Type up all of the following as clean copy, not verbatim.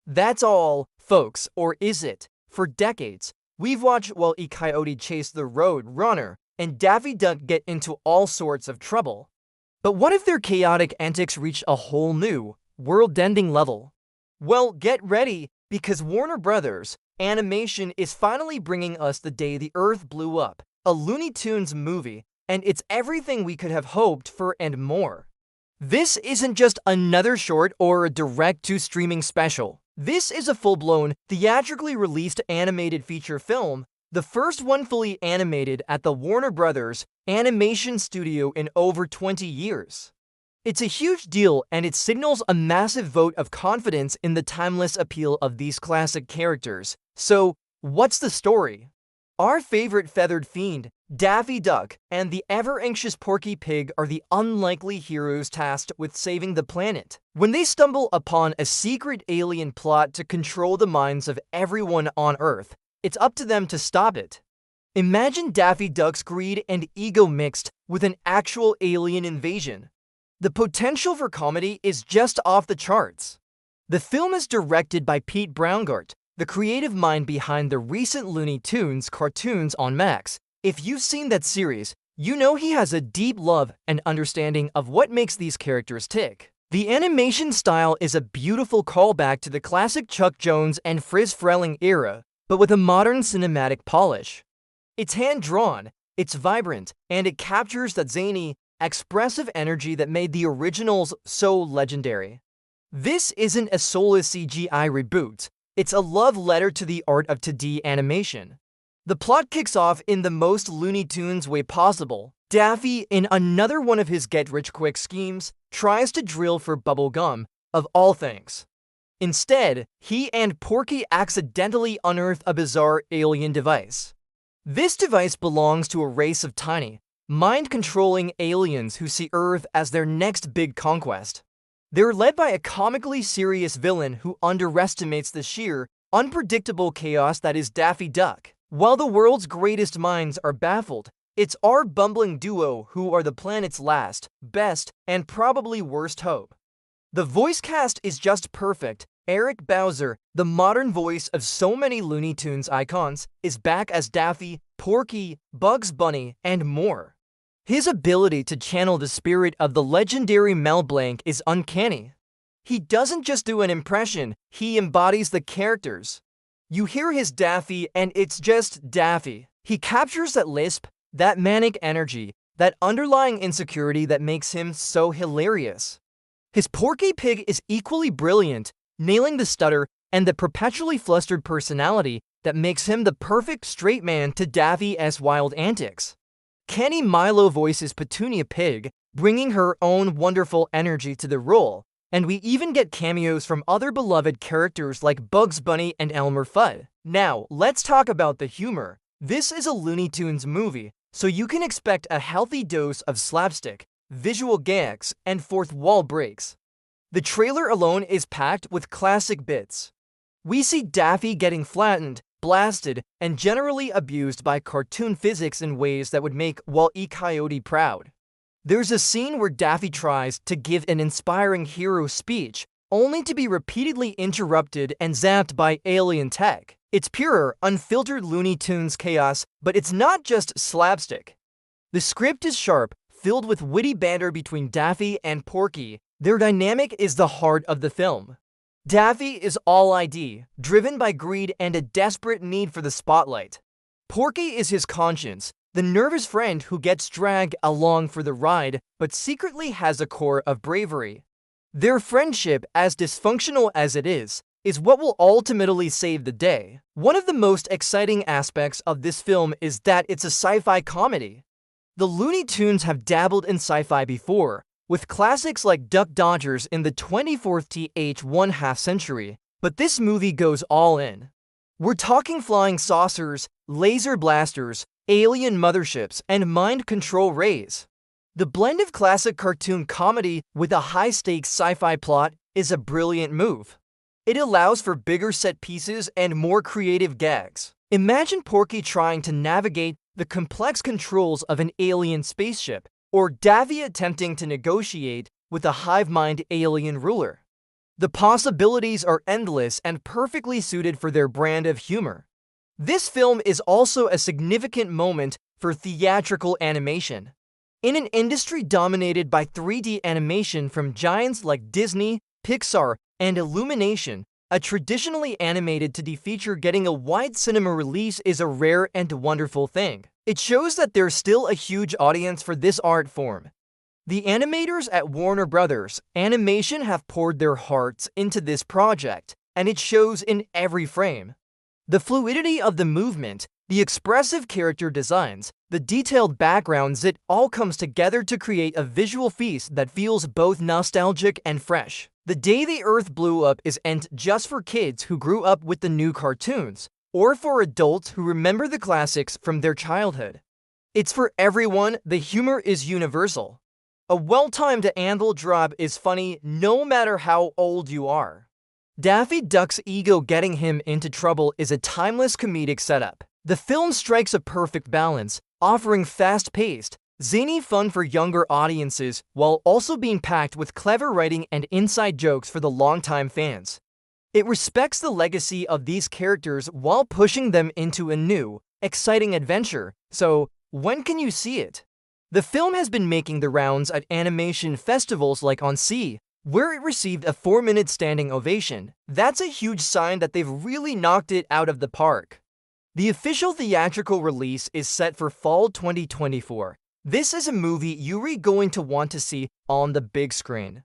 That's all, folks, or is it? For decades, we've watched Wile E. Coyote chase the Road Runner and Daffy Duck get into all sorts of trouble. But what if their chaotic antics reach a whole new, world-ending level? Well, get ready, because Warner Brothers Animation is finally bringing us The Day the Earth Blew Up, a Looney Tunes movie, and it's everything we could have hoped for and more. This isn't just another short or a direct-to-streaming special. This is a full-blown, theatrically released animated feature film, the first one fully animated at the Warner Brothers Animation Studio in over 20 years. It's a huge deal, and it signals a massive vote of confidence in the timeless appeal of these classic characters. So, what's the story? Our favorite feathered fiend, Daffy Duck, and the ever-anxious Porky Pig are the unlikely heroes tasked with saving the planet. When they stumble upon a secret alien plot to control the minds of everyone on Earth, it's up to them to stop it. Imagine Daffy Duck's greed and ego mixed with an actual alien invasion. The potential for comedy is just off the charts. The film is directed by Pete Braungart, the creative mind behind the recent Looney Tunes cartoons on Max. If you've seen that series, you know he has a deep love and understanding of what makes these characters tick. The animation style is a beautiful callback to the classic Chuck Jones and Friz Freleng era, but with a modern cinematic polish. It's hand-drawn, it's vibrant, and it captures that zany, expressive energy that made the originals so legendary. This isn't a soulless CGI reboot. It's a love letter to the art of 2D animation. The plot kicks off in the most Looney Tunes way possible. Daffy, in another one of his get-rich-quick schemes, tries to drill for bubble gum, of all things. Instead, he and Porky accidentally unearth a bizarre alien device. This device belongs to a race of tiny, mind-controlling aliens who see Earth as their next big conquest. They're led by a comically serious villain who underestimates the sheer, unpredictable chaos that is Daffy Duck. While the world's greatest minds are baffled, it's our bumbling duo who are the planet's last, best, and probably worst hope. The voice cast is just perfect. Eric Bowser, the modern voice of so many Looney Tunes icons, is back as Daffy, Porky, Bugs Bunny, and more. His ability to channel the spirit of the legendary Mel Blanc is uncanny. He doesn't just do an impression, he embodies the characters. You hear his Daffy, and it's just Daffy. He captures that lisp, that manic energy, that underlying insecurity that makes him so hilarious. His Porky Pig is equally brilliant, nailing the stutter and the perpetually flustered personality that makes him the perfect straight man to Daffy's wild antics. Kenny Milo voices Petunia Pig, bringing her own wonderful energy to the role, and we even get cameos from other beloved characters like Bugs Bunny and Elmer Fudd. Now, let's talk about the humor. This is a Looney Tunes movie, so you can expect a healthy dose of slapstick, visual gags, and fourth wall breaks. The trailer alone is packed with classic bits. We see Daffy getting flattened, blasted, and generally abused by cartoon physics in ways that would make Wile E. Coyote proud. There's a scene where Daffy tries to give an inspiring hero speech, only to be repeatedly interrupted and zapped by alien tech. It's pure, unfiltered Looney Tunes chaos, but it's not just slapstick. The script is sharp, filled with witty banter between Daffy and Porky. Their dynamic is the heart of the film. Daffy is all ID, driven by greed and a desperate need for the spotlight. Porky is his conscience, the nervous friend who gets dragged along for the ride but secretly has a core of bravery. Their friendship, as dysfunctional as it is what will ultimately save the day. One of the most exciting aspects of this film is that it's a sci-fi comedy. The Looney Tunes have dabbled in sci-fi before, with classics like Duck Dodgers in the 24th th century, but this movie goes all in. We're talking flying saucers, laser blasters, alien motherships, and mind control rays. The blend of classic cartoon comedy with a high-stakes sci-fi plot is a brilliant move. It allows for bigger set pieces and more creative gags. Imagine Porky trying to navigate the complex controls of an alien spaceship, or Daffy attempting to negotiate with a hive-mind alien ruler. The possibilities are endless and perfectly suited for their brand of humor. This film is also a significant moment for theatrical animation. In an industry dominated by 3D animation from giants like Disney, Pixar, and Illumination, a traditionally animated 2D feature getting a wide cinema release is a rare and wonderful thing. It shows that there's still a huge audience for this art form. The animators at Warner Brothers Animation have poured their hearts into this project, and it shows in every frame. The fluidity of the movement, the expressive character designs, the detailed backgrounds, it all comes together to create a visual feast that feels both nostalgic and fresh. The Day the Earth Blew Up isn't just for kids who grew up with the new cartoons, or for adults who remember the classics from their childhood. It's for everyone. The humor is universal. A well-timed anvil drop is funny no matter how old you are. Daffy Duck's ego getting him into trouble is a timeless comedic setup. The film strikes a perfect balance, offering fast-paced, zany fun for younger audiences while also being packed with clever writing and inside jokes for the longtime fans. It respects the legacy of these characters while pushing them into a new, exciting adventure. So, when can you see it? The film has been making the rounds at animation festivals like Annecy, where it received a 4-minute standing ovation. That's a huge sign that they've really knocked it out of the park. The official theatrical release is set for fall 2024. This is a movie you're going to want to see on the big screen.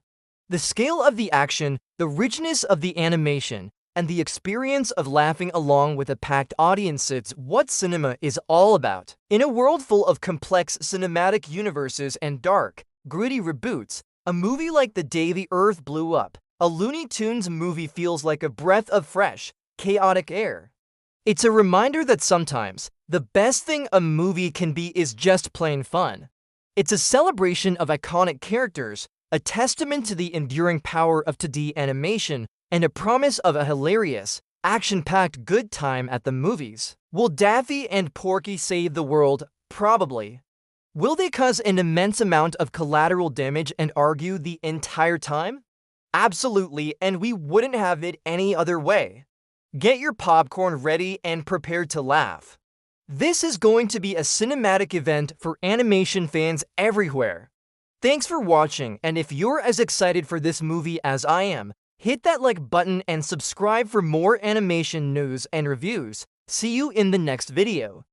The scale of the action, the richness of the animation, and the experience of laughing along with a packed audience, it's what cinema is all about. In a world full of complex cinematic universes and dark, gritty reboots, a movie like The Day the Earth Blew Up, a Looney Tunes movie, feels like a breath of fresh, chaotic air. It's a reminder that sometimes, the best thing a movie can be is just plain fun. It's a celebration of iconic characters, a testament to the enduring power of 2D animation, and a promise of a hilarious, action-packed good time at the movies. Will Daffy and Porky save the world? Probably. Will they cause an immense amount of collateral damage and argue the entire time? Absolutely, and we wouldn't have it any other way. Get your popcorn ready and prepared to laugh. This is going to be a cinematic event for animation fans everywhere. Thanks for watching, and if you're as excited for this movie as I am, hit that like button and subscribe for more animation news and reviews. See you in the next video.